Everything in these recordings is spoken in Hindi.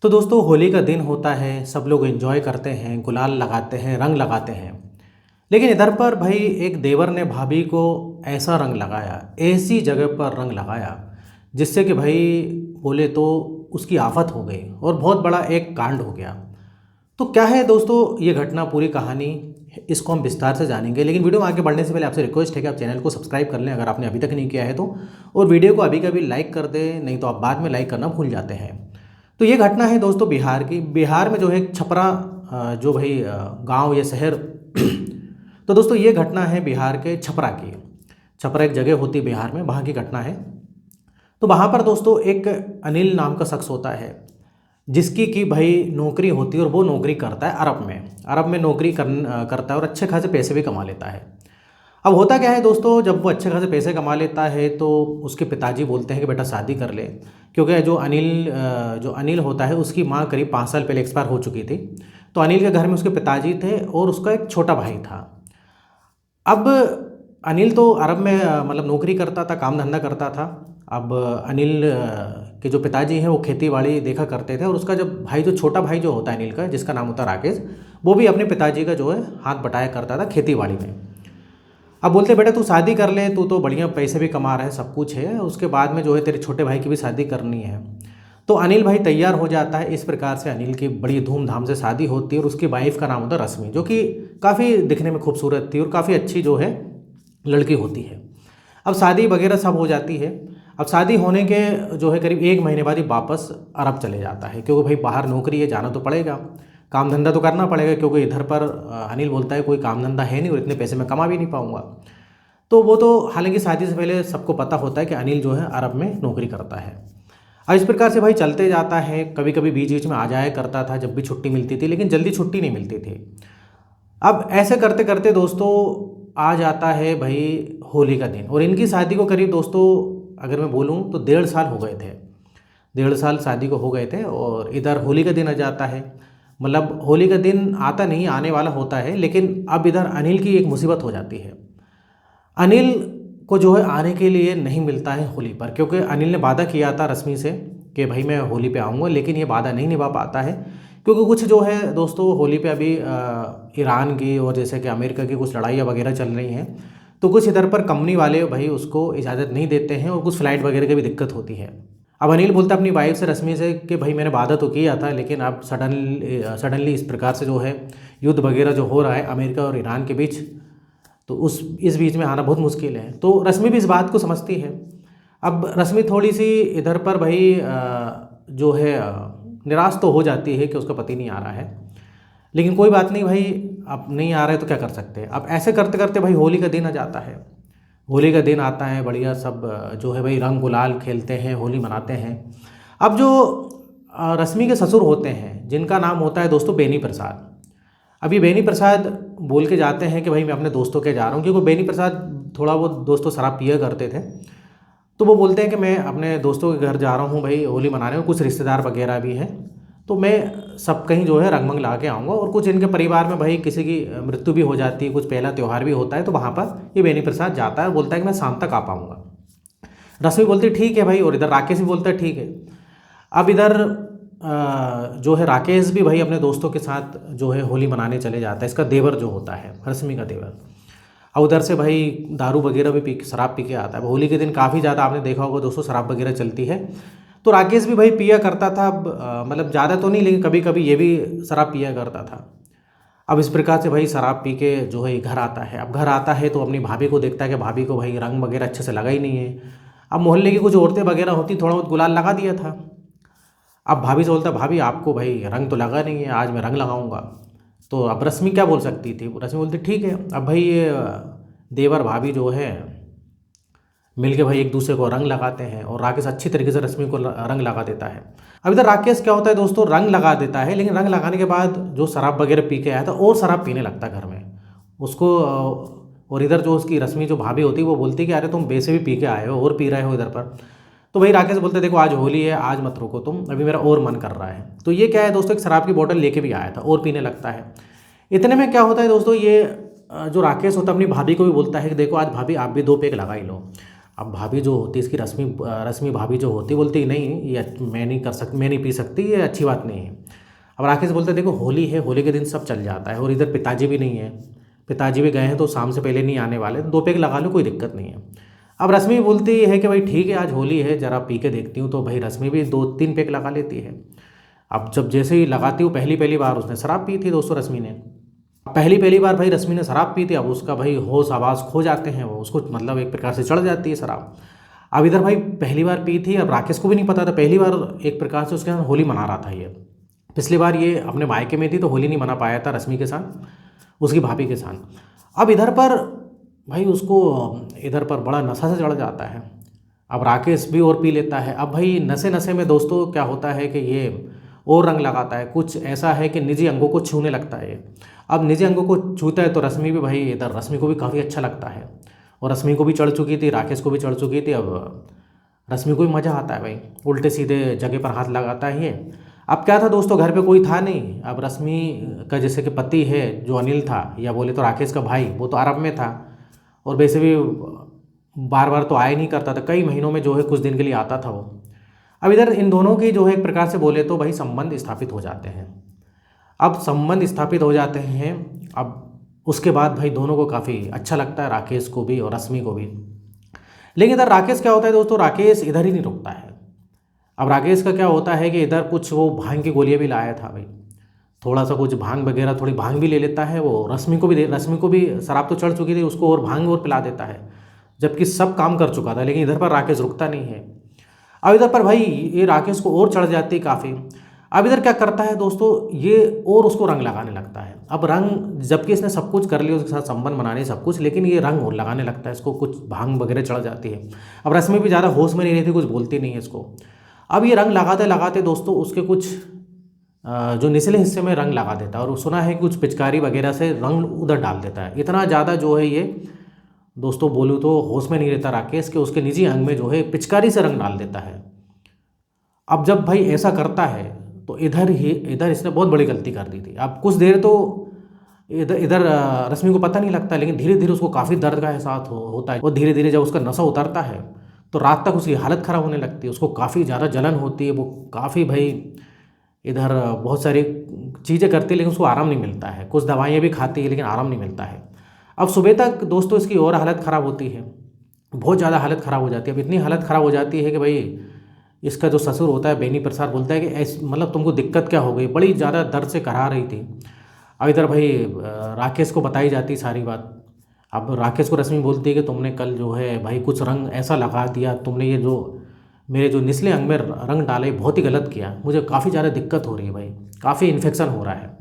तो दोस्तों होली का दिन होता है, सब लोग एंजॉय करते हैं, गुलाल लगाते हैं, रंग लगाते हैं। लेकिन इधर पर भाई एक देवर ने भाभी को ऐसा रंग लगाया, ऐसी जगह पर रंग लगाया जिससे कि भाई बोले तो उसकी आफत हो गई और बहुत बड़ा एक कांड हो गया। तो क्या है दोस्तों ये घटना, पूरी कहानी इसको हम विस्तार से जानेंगे। लेकिन वीडियो में आगे बढ़ने से पहले आपसे रिक्वेस्ट है कि आप चैनल को सब्सक्राइब कर लें अगर आपने अभी तक नहीं किया है तो, और वीडियो को अभी कभी लाइक कर दें, नहीं तो आप बाद में लाइक करना भूल जाते हैं। तो ये घटना है दोस्तों बिहार की। बिहार में जो है छपरा जो भाई गांव या शहर तो दोस्तों ये घटना है बिहार के छपरा की। छपरा एक जगह होती है बिहार में, वहाँ की घटना है। तो वहाँ पर दोस्तों एक अनिल नाम का शख्स होता है जिसकी कि भाई नौकरी होती है और वो नौकरी करता है अरब में। अरब में नौकरी करता है और अच्छे खासे पैसे भी कमा लेता है। अब होता क्या है दोस्तों, जब वो अच्छे खासे पैसे कमा लेता है तो उसके पिताजी बोलते हैं कि बेटा शादी कर ले, क्योंकि जो अनिल होता है उसकी माँ करीब 5 साल पहले एक्सपायर हो चुकी थी। तो अनिल के घर में उसके पिताजी थे और उसका एक छोटा भाई था। अब अनिल तो अरब में मतलब नौकरी करता था, काम धंधा करता था। अब अनिल के जो पिताजी हैं वो खेती बाड़ी देखा करते थे, और उसका जब भाई, जो छोटा भाई जो होता है अनिल का, जिसका नाम होता है राकेश, वो भी अपने पिताजी का जो है हाथ बटाया करता था खेती बाड़ी में। अब बोलते बेटा तू शादी कर ले, तू तो बढ़िया पैसे भी कमा रहा है, सब कुछ है, उसके बाद में जो है तेरे छोटे भाई की भी शादी करनी है। तो अनिल भाई तैयार हो जाता है। इस प्रकार से अनिल की बड़ी धूमधाम से शादी होती है और उसकी वाइफ का नाम होता है रश्मि, जो कि काफ़ी दिखने में खूबसूरत थी और काफ़ी अच्छी जो है लड़की होती है। अब शादी वगैरह सब हो जाती है। अब शादी होने के जो है करीब 1 महीने बाद ही वापस अरब चले जाता है, क्योंकि भाई बाहर नौकरी है, जाना तो पड़ेगा, काम धंधा तो करना पड़ेगा, क्योंकि इधर पर अनिल बोलता है कोई काम धंधा है नहीं और इतने पैसे मैं कमा भी नहीं पाऊंगा। तो वो तो हालांकि शादी से पहले सबको पता होता है कि अनिल जो है अरब में नौकरी करता है। अब इस प्रकार से भाई चलते जाता है। कभी कभी बीच बीच में आ जाया करता था जब भी छुट्टी मिलती थी, लेकिन जल्दी छुट्टी नहीं मिलती थी। अब ऐसे करते करते दोस्तों आ जाता है भाई होली का दिन, और इनकी शादी को करीब दोस्तों अगर मैं बोलूँ तो 1.5 साल हो गए थे। 1.5 साल शादी को हो गए थे, और इधर होली का दिन आ जाता है। मतलब होली का दिन आता नहीं, आने वाला होता है, लेकिन अब इधर अनिल की एक मुसीबत हो जाती है। अनिल को जो है आने के लिए नहीं मिलता है होली पर, क्योंकि अनिल ने वादा किया था रश्मि से कि भाई मैं होली पे आऊँगा, लेकिन ये वादा नहीं निभा पाता है। क्योंकि कुछ जो है दोस्तों होली पे अभी ईरान की और जैसे कि अमेरिका की कुछ लड़ाइयाँ वगैरह चल रही हैं, तो कुछ इधर पर कंपनी वाले भाई उसको इजाज़त नहीं देते हैं, और कुछ फ़्लाइट वगैरह की भी दिक्कत होती है। अब अनिल बोलता है अपनी वाइफ से, रश्मि से, कि भाई मैंने वादा तो किया था, लेकिन अब सडनली इस प्रकार से जो है युद्ध वगैरह जो हो रहा है अमेरिका और ईरान के बीच, तो उस इस बीच में आना बहुत मुश्किल है। तो रश्मि भी इस बात को समझती है। अब रश्मि थोड़ी सी इधर पर भाई जो है निराश तो हो जाती है कि उसका पति नहीं आ रहा है, लेकिन कोई बात नहीं भाई, अब नहीं आ रहा है तो क्या कर सकते हैं। अब ऐसे करते करते भाई होली का दिन आ जाता है। होली का दिन आता है, बढ़िया सब जो है भाई रंग गुलाल खेलते हैं, होली मनाते हैं। अब जो रश्मि के ससुर होते हैं, जिनका नाम होता है दोस्तों बेनी प्रसाद। अभी बेनी प्रसाद बोल के जाते हैं कि भाई मैं अपने दोस्तों के जा रहा हूँ, क्योंकि बेनी प्रसाद थोड़ा बहुत दोस्तों शराब पिया करते थे। तो वो बोलते हैं कि मैं अपने दोस्तों के घर जा रहा हूँ भाई होली मनाने में, कुछ रिश्तेदार वगैरह भी हैं, तो मैं सब कहीं जो है रंग मंग ला के आऊँगा। और कुछ इनके परिवार में भाई किसी की मृत्यु भी हो जाती है, कुछ पहला त्यौहार भी होता है, तो वहाँ पर ये बेनी प्रसाद जाता है, बोलता है कि मैं शाम तक आ पाऊँगा। रश्मि बोलती है ठीक है भाई, और इधर राकेश भी बोलता है ठीक है। अब इधर जो है राकेश भी भाई अपने दोस्तों के साथ जो है होली मनाने चले जाता है, इसका देवर जो होता है, रश्मि का देवर। और उधर से भाई दारू वगैरह भी शराब पी के आता है। होली के दिन काफ़ी ज़्यादा आपने देखा होगा दोस्तों शराब वगैरह चलती है। तो राकेश भी भाई पिया करता था। अब मतलब ज़्यादा तो नहीं, लेकिन कभी कभी ये भी शराब पिया करता था। अब इस प्रकार से भाई शराब पी के जो है घर आता है। अब घर आता है तो अपनी भाभी को देखता है कि भाभी को भाई रंग वगैरह अच्छे से लगा ही नहीं है। अब मोहल्ले की कुछ औरतें वगैरह होती, थोड़ा बहुत गुलाल लगा दिया था। अब भाभी से बोलता भाभी आपको भाई रंग तो लगा नहीं है, आज मैं रंग लगाऊंगा। तो अब रश्मि क्या बोल सकती थी, रश्मि बोलती ठीक है। अब भाई ये देवर भाभी जो है मिलके भाई एक दूसरे को रंग लगाते हैं, और राकेश अच्छी तरीके से रश्मि को रंग लगा देता है। अब इधर राकेश क्या होता है दोस्तों, रंग लगा देता है, लेकिन रंग लगाने के बाद जो शराब वगैरह पी के आया था और शराब पीने लगता है घर में उसको। और इधर जो उसकी रश्मि जो भाभी होती है वो बोलती है कि अरे तुम वैसे भी पी के आए हो और पी रहे हो इधर पर। तो भाई राकेश बोलते देखो आज होली है, आज मत रुको तुम, अभी मेरा और मन कर रहा है। तो ये क्या है दोस्तों, एक शराब की बोतल लेके भी आया था और पीने लगता है। इतने में क्या होता है दोस्तों, ये जो राकेश होता है अपनी भाभी को भी बोलता है कि देखो आज भाभी आप भी 2 पैक लगा ही लो। अब भाभी जो होती इसकी रश्मि रश्मि भाभी जो होती बोलती नहीं ये मैं नहीं कर सकती, मैं नहीं पी सकती, ये अच्छी बात नहीं है। अब राकेश बोलते देखो होली है, होली के दिन सब चल जाता है और इधर पिताजी भी नहीं है, पिताजी भी गए हैं तो शाम से पहले नहीं आने वाले, तो 2 पैक लगा लो कोई दिक्कत नहीं है। अब रश्मि बोलती है कि भाई ठीक है आज होली है ज़रा पी के देखती हूँ, तो भाई रश्मि भी 2-3 पैक लगा लेती है। अब जब जैसे ही लगाती हूँ पहली पहली बार उसने शराब पी थी दोस्तों रश्मि ने, पहली पहली बार भाई रश्मि ने शराब पी थी। अब उसका भाई होश आवाज़ खो जाते हैं, वो उसको मतलब एक प्रकार से चढ़ जाती है शराब। अब इधर भाई पहली बार पी थी, अब राकेश को भी नहीं पता था, पहली बार एक प्रकार से उसके साथ होली मना रहा था ये। पिछली बार ये अपने मायके में थी तो होली नहीं मना पाया था रश्मि के साथ, उसकी भाभी के साथ। अब इधर पर भाई उसको इधर पर बड़ा नशा से चढ़ जाता है। अब राकेश भी और पी लेता है। अब भाई नशे नशे में दोस्तों क्या होता है कि ये और रंग लगाता है, कुछ ऐसा है कि निजी अंगों को छूने लगता है। अब निजी अंगों को छूता है तो रश्मि भी भाई इधर रश्मि को भी काफ़ी अच्छा लगता है, और रश्मि को भी चढ़ चुकी थी, राकेश को भी चढ़ चुकी थी। अब रश्मि को भी मज़ा आता है भाई, उल्टे सीधे जगह पर हाथ लगाता है ये। अब क्या था दोस्तों घर पे कोई था नहीं। अब रश्मि का जैसे कि पति है जो अनिल था, या बोले तो राकेश का भाई, वो तो अरब में था और वैसे भी बार बार तो आया नहीं करता था, कई महीनों में जो है कुछ दिन के लिए आता था वो। अब इधर इन दोनों की जो है एक प्रकार से बोले तो भाई संबंध स्थापित हो जाते हैं। अब संबंध स्थापित हो जाते हैं, अब उसके बाद भाई दोनों को काफ़ी अच्छा लगता है, राकेश को भी और रश्मि को भी। लेकिन इधर राकेश क्या होता है दोस्तों, राकेश इधर ही नहीं रुकता है। अब राकेश का क्या होता है कि इधर कुछ वो भांग की गोलियां भी लाया था भाई, थोड़ा सा कुछ भांग वगैरह, थोड़ी भांग भी ले लेता है वो। रश्मि को भी शराब तो चढ़ चुकी थी, उसको और भांग और पिला देता है, जबकि सब काम कर चुका था। लेकिन इधर पर राकेश रुकता नहीं है। अब इधर पर भाई ये राकेश को और चढ़ जाती है काफ़ी। अब इधर क्या करता है दोस्तों, ये और उसको रंग लगाने लगता है। अब रंग, जबकि इसने सब कुछ कर लिया उसके साथ संबंध बनाने सब कुछ, लेकिन ये रंग और लगाने लगता है, इसको कुछ भांग वगैरह चढ़ जाती है। अब रश्मि भी ज़्यादा होश में नहीं रहती, कुछ बोलती नहीं है इसको। अब ये रंग लगाते लगाते दोस्तों उसके कुछ जो निचले हिस्से में रंग लगा देता है, और सुना है कि कुछ पिचकारी वगैरह से रंग उधर डाल देता है। इतना ज़्यादा जो है ये दोस्तों बोलूँ तो होश में नहीं रहता राकेश, के उसके निजी अंग में जो है पिचकारी से रंग डाल देता है। अब जब भाई ऐसा करता है तो इधर इसने बहुत बड़ी गलती कर दी थी। अब कुछ देर तो इधर इधर रश्मि को पता नहीं लगता, लेकिन धीरे धीरे उसको काफ़ी दर्द का एहसास होता है, और धीरे धीरे जब उसका नशा उतरता है तो रात तक उसकी हालत ख़राब होने लगती है, उसको काफ़ी ज़्यादा जलन होती है, वो काफ़ी भाई इधर बहुत सारी चीज़ें करती है लेकिन उसको आराम नहीं मिलता है, कुछ दवाइयाँ भी खाती है लेकिन आराम नहीं मिलता है। अब सुबह तक दोस्तों इसकी और हालत ख़राब होती है, बहुत ज़्यादा हालत ख़राब हो जाती है। अब इतनी हालत ख़राब हो जाती है कि भाई इसका जो ससुर होता है बेनी प्रसाद बोलता है कि मतलब तुमको दिक्कत क्या हो गई, बड़ी ज़्यादा दर्द से करा रही थी। अब इधर भाई राकेश को बताई जाती सारी बात। अब राकेश को रश्मि बोलती है कि तुमने कल जो है भाई कुछ रंग ऐसा लगा दिया, तुमने ये जो मेरे जो निचले अंग में रंग डाले बहुत ही गलत किया, मुझे काफ़ी ज़्यादा दिक्कत हो रही है भाई, काफ़ी इन्फेक्शन हो रहा है।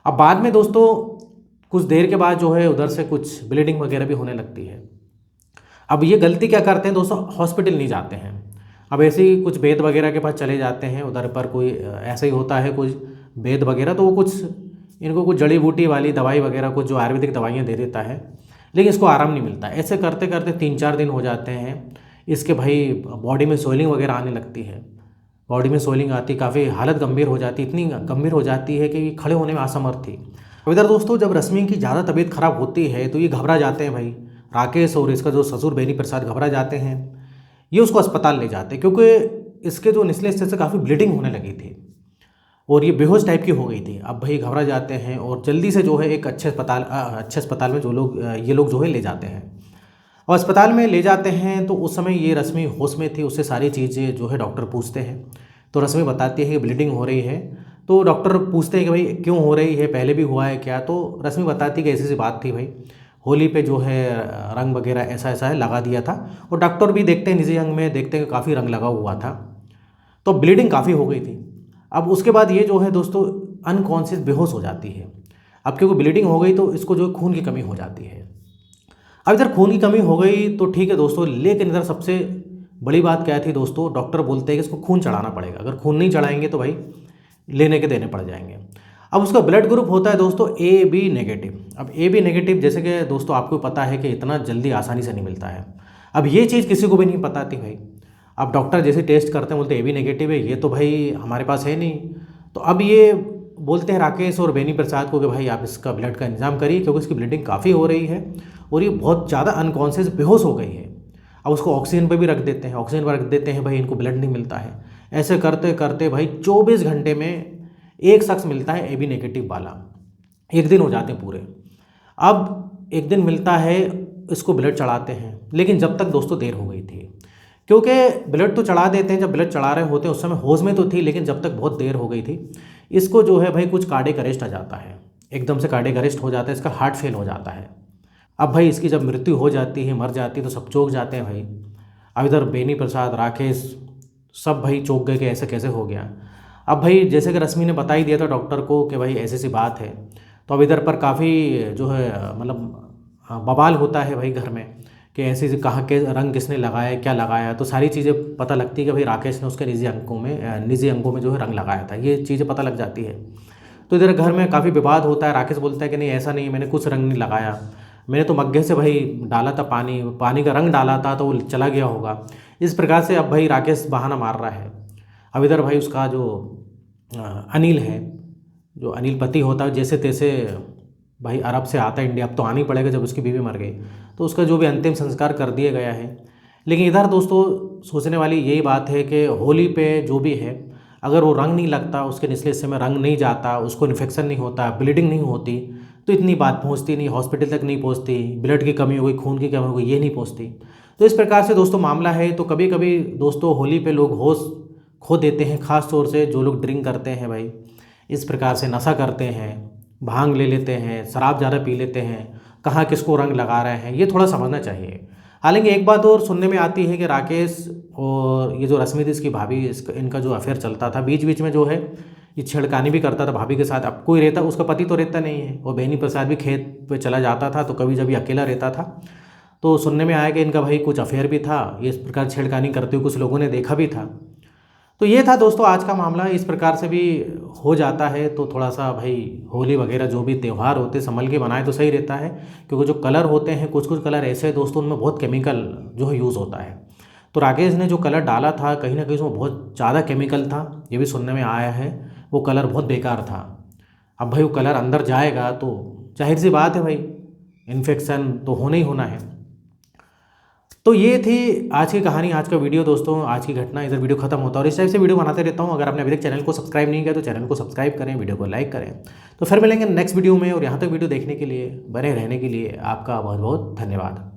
अब बाद में दोस्तों कुछ देर के बाद जो है उधर से कुछ ब्लीडिंग वगैरह भी होने लगती है। अब ये गलती क्या करते हैं दोस्तों, हॉस्पिटल नहीं जाते हैं। अब ऐसे ही कुछ वैद वगैरह के पास चले जाते हैं, उधर पर कोई ऐसा ही होता है कुछ वैद वगैरह, तो वो कुछ इनको कुछ जड़ी बूटी वाली दवाई वगैरह कुछ जो आयुर्वेदिक दवाइयाँ दे देता है, लेकिन इसको आराम नहीं मिलता। ऐसे करते करते 3-4 दिन हो जाते हैं, इसके भाई बॉडी में स्वेलिंग वगैरह आने लगती है, बॉडी में स्वेलिंग आती, काफ़ी हालत गंभीर हो जाती, इतनी गंभीर हो जाती है कि खड़े होने में असमर्थ थी। अब इधर दोस्तों जब रश्मि की ज़्यादा तबीयत खराब होती है तो ये घबरा जाते हैं भाई, राकेश और इसका जो ससुर बेनी प्रसाद घबरा जाते हैं। ये उसको अस्पताल ले जाते हैं क्योंकि इसके जो निचले हिस्से से काफ़ी ब्लीडिंग होने लगी थी और ये बेहोश टाइप की हो गई थी। अब भाई घबरा जाते हैं और जल्दी से जो है एक अच्छे अस्पताल में ये लोग जो है ले जाते हैं, और अस्पताल में ले जाते हैं। तो उस समय ये रश्मि होश में थी, उससे सारी चीज़ें जो है डॉक्टर पूछते हैं। तो रश्मि बताती है कि ब्लीडिंग हो रही है, तो डॉक्टर पूछते हैं कि भाई क्यों हो रही है, पहले भी हुआ है क्या। तो रश्मि बताती है कि ऐसी सी बात थी भाई, होली पे जो है रंग वगैरह ऐसा ऐसा है लगा दिया था, और डॉक्टर भी देखते हैं निजी अंग में देखते हैं कि काफ़ी रंग लगा हुआ था, तो ब्लीडिंग काफ़ी हो गई थी। अब उसके बाद ये जो है दोस्तों अनकॉन्शियस बेहोश हो जाती है। अब क्योंकि ब्लीडिंग हो गई तो इसको जो खून की कमी हो जाती है। अब इधर खून की कमी हो गई तो ठीक है दोस्तों, लेकिन इधर सबसे बड़ी बात क्या थी दोस्तों, डॉक्टर बोलते हैं कि इसको खून चढ़ाना पड़ेगा, अगर खून नहीं चढ़ाएंगे तो भाई लेने के देने पड़ जाएंगे। अब उसका ब्लड ग्रुप होता है दोस्तों AB नेगेटिव। अब AB नेगेटिव जैसे कि दोस्तों आपको पता है कि इतना जल्दी आसानी से नहीं मिलता है। अब ये चीज़ किसी को भी नहीं पता थी भाई। अब डॉक्टर जैसे टेस्ट करते हैं बोलते AB नेगेटिव है, ये तो भाई हमारे पास है नहीं। तो अब ये बोलते हैं राकेश और बेनी प्रसाद को कि भाई आप इसका ब्लड का इंतजाम करिए, क्योंकि इसकी ब्लीडिंग काफ़ी हो रही है और ये बहुत ज़्यादा अनकॉन्शियस बेहोश हो गई है। अब उसको ऑक्सीजन पे भी रख देते हैं, ऑक्सीजन पर रख देते हैं भाई, इनको ब्लड नहीं मिलता है। ऐसे करते करते भाई 24 घंटे में एक शख्स मिलता है AB नेगेटिव वाला, एक दिन हो जाते हैं पूरे। अब एक दिन मिलता है, इसको ब्लड चढ़ाते हैं, लेकिन जब तक दोस्तों देर हो गई थी, क्योंकि ब्लड तो चढ़ा देते हैं, जब ब्लड चढ़ा रहे होते हैं उस समय होश में तो थी, लेकिन जब तक बहुत देर हो गई थी, इसको जो है भाई कुछ कार्डियक अरेस्ट आ जाता है, एकदम से कार्डियक अरेस्ट हो जाता है, इसका हार्ट फेल हो जाता है। अब भाई इसकी जब मृत्यु हो जाती है, मर जाती है, तो सब चौंक जाते हैं भाई। अब इधर बेनी प्रसाद, राकेश, सब भाई चौंक गए कि ऐसे कैसे हो गया। अब भाई जैसे कि रश्मि ने बता ही दिया था डॉक्टर को कि भाई ऐसी सी बात है, तो अब इधर पर काफ़ी जो है मतलब बवाल होता है भाई घर में कि ऐसे कहाँ के रंग किसने लगाया, क्या लगाया। तो सारी चीज़ें पता लगती है कि भाई राकेश ने उसके निजी अंगों में जो है रंग लगाया था, ये चीज़ें पता लग जाती है। तो इधर घर में काफ़ी विवाद होता है। राकेश बोलता है कि नहीं ऐसा नहीं, मैंने कुछ रंग नहीं लगाया, मैंने तो मग्गे से भाई डाला था, पानी का रंग डाला था तो वो चला गया होगा। इस प्रकार से अब भाई राकेश बहाना मार रहा है। अब इधर भाई उसका जो अनिल है, जो अनिल पति होता है, जैसे तैसे भाई अरब से आता है इंडिया, अब तो आना ही पड़ेगा जब उसकी बीवी मर गई, तो उसका जो भी अंतिम संस्कार कर दिया गया है। लेकिन इधर दोस्तों सोचने वाली यही बात है कि होली पे जो भी है, अगर वो रंग नहीं लगता, उसके निचले हिस्से में रंग नहीं जाता, उसको इन्फेक्शन नहीं होता, ब्लीडिंग नहीं होती, तो इतनी बात पहुंचती नहीं, हॉस्पिटल तक नहीं पहुंचती, ब्लड की कमी हो गई, खून की कमी हो गई, ये नहीं पहुंचती। तो इस प्रकार से दोस्तों मामला है। तो कभी कभी दोस्तों होली पे लोग होश खो देते हैं, ख़ास तौर से जो लोग ड्रिंक करते हैं भाई, इस प्रकार से नशा करते हैं, भांग ले लेते हैं, शराब ज़्यादा पी लेते हैं, कहाँ किसको रंग लगा रहे हैं, ये थोड़ा समझना चाहिए। हालांकि एक बात और सुनने में आती है कि राकेश और ये जो रश्मि थी इसकी भाभी, इनका जो अफेयर चलता था, बीच बीच में जो है ये छेड़खानी भी करता था भाभी के साथ। अब कोई रहता, उसका पति तो रहता नहीं है, और बेनी प्रसाद भी खेत पे चला जाता था, तो कभी जब ये अकेला रहता था तो सुनने में आया कि इनका भाई कुछ अफेयर भी था, ये इस प्रकार छेड़खानी करते हुए कुछ लोगों ने देखा भी था। तो ये था दोस्तों आज का मामला। इस प्रकार से भी हो जाता है, तो थोड़ा सा भाई होली वगैरह जो भी त्यौहार होते हैं संभल के बनाए तो सही रहता है, क्योंकि जो कलर होते हैं कुछ कुछ कलर ऐसे हैं दोस्तों, उनमें बहुत केमिकल जो है यूज़ होता है। तो राकेश ने जो कलर डाला था कहीं ना कहीं उसमें बहुत ज़्यादा केमिकल था, ये भी सुनने में आया है, वो कलर बहुत बेकार था। अब भाई वो कलर अंदर जाएगा तो जाहिर सी बात है भाई, इन्फेक्शन तो होना ही होना है। तो ये थी आज की कहानी, आज का वीडियो दोस्तों, आज की घटना। इधर वीडियो खत्म होता है और इस टाइप से वीडियो बनाते रहता हूँ। अगर आपने अभी तक चैनल को सब्सक्राइब नहीं किया तो चैनल को सब्सक्राइब करें, वीडियो को लाइक करें। तो फिर मिलेंगे नेक्स्ट वीडियो में, और यहाँ तक वीडियो देखने के लिए, बने रहने के लिए आपका बहुत बहुत धन्यवाद।